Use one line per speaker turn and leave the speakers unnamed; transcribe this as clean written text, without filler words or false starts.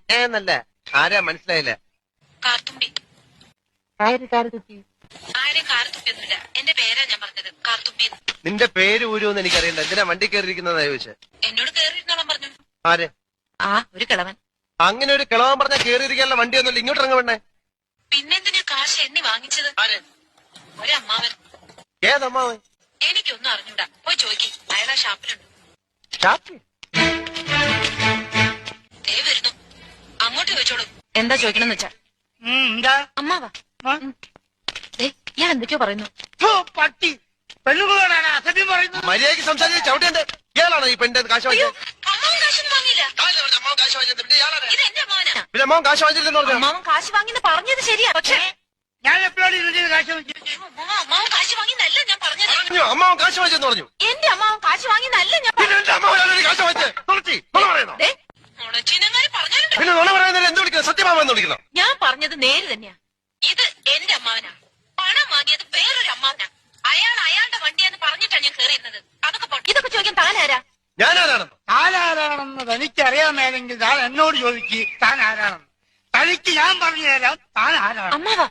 എന്നല്ല ആരാ മനസ്സിലായില്ല.
കാർത്തുമ്പി.
ആരും കാർത്തുമ്പി?
ആരും കാർത്തുമ്പിയൊന്നുമില്ല. എന്റെ പേരാ ഞാൻ പറഞ്ഞത്, കാർത്തുമ്പി.
നിന്റെ പേര് ഊരുമെന്ന് എനിക്കറിയണ്ട. എന്തിനാ വണ്ടി കയറിയിരിക്കുന്നതാ ചോദിച്ചേ.
എന്നോട് കേറിയിരുന്നോളം പറഞ്ഞു.
ആര്?
ഒരു കിളവൻ.
അങ്ങനെ ഒരു കിളവൻ പറഞ്ഞാൽ കേറിയിരിക്കാനുള്ള വണ്ടിയൊന്നുമില്ല. ഇങ്ങോട്ട് ഇറങ്ങ വേണ്ടേ?
പിന്നെന്തിനാ കാശ് എണ്ണി വാങ്ങിച്ചത്? ഒരമ്മാവൻ.
ഏതമ്മാവൻ?
എനിക്കൊന്നും അറിഞ്ഞൂടാ. പോയി ചോദിക്കും. അയാളാ ഷാപ്പിലുണ്ട്.
ഷാപ്പിൽ?
ദേ വരുന്നു. അങ്ങോട്ട് ചോദിച്ചോളൂ. എന്താ ചോദിക്കണമെന്ന് വെച്ചാ. അമ്മാവാ. ഞാൻ എന്തൊക്കെയോ പറയുന്നു.
പട്ടി പെണ്ണുകളോടാണ് അസഭ്യം പറയുന്നത്.
മര്യാദയ്ക്ക് സംസാരിച്ച് ചവിട്ടേണ്ട. ഇയാളാണോ ഈ പെണ്ണിന്റെ കാശ് വാങ്ങിയത്?
അമ്മാവൻ കാശൊന്നും വാങ്ങിയില്ല.
അമ്മാവൻ കാശ് വാങ്ങിയത് പിന്നെ ഇയാളാണ്.
ഇത് എന്റെ അമ്മാവനാ.
പിന്നെ അമ്മാവൻ കാശ് വാങ്ങിച്ചില്ലെന്ന് പറഞ്ഞു.
അമ്മാവൻ കാശ് വാങ്ങിന്ന് പറഞ്ഞത് ശരിയാ. പക്ഷേ
ഞാൻ എപ്പോഴാണ് ഇതിന്റെ കാശ് വാങ്ങിച്ചത്?
അമ്മാവൻ കാശ് വാങ്ങിന്നല്ല ഞാൻ പറഞ്ഞത്.
പറഞ്ഞു അമ്മാവൻ കാശ് വാങ്ങിച്ചെന്ന് പറഞ്ഞു.
എന്റെ അമ്മാവൻ കാശ് വാങ്ങിന്നല്ല ഞാൻ
പിന്നെ എന്റെ അമ്മാവനാണ് കാശ് വാങ്ങിച്ചത്. പിന്നെ നുണ പറയുന്നതിന് എന്ത് വിളിക്കണം? സത്യമാമെന്ന് വിളിക്കണം.
ഞാൻ പറഞ്ഞത് നേര് തന്നെയാ. ഇത് എന്റെ അമ്മാവനാ. പണം വാങ്ങിയത് വേറൊരു അമ്മാവനാ. അയാളുടെ വണ്ടിയാന്ന് പറഞ്ഞിട്ടാ ഞാൻ കേറിയിരുന്നത്. ഇതൊക്കെ ചോദിക്കാൻ താനാരാ?
ഞാനാരാണെന്ന്?
താനാരാണെന്ന് തനിക്കറിയാമേലെങ്കിൽ താൻ എന്നോട് ചോദിക്ക് താൻ ആരാണെന്ന്. തനിക്ക് ഞാൻ പറഞ്ഞു തരാം താൻ ആരാണ്.
അമ്മാവാ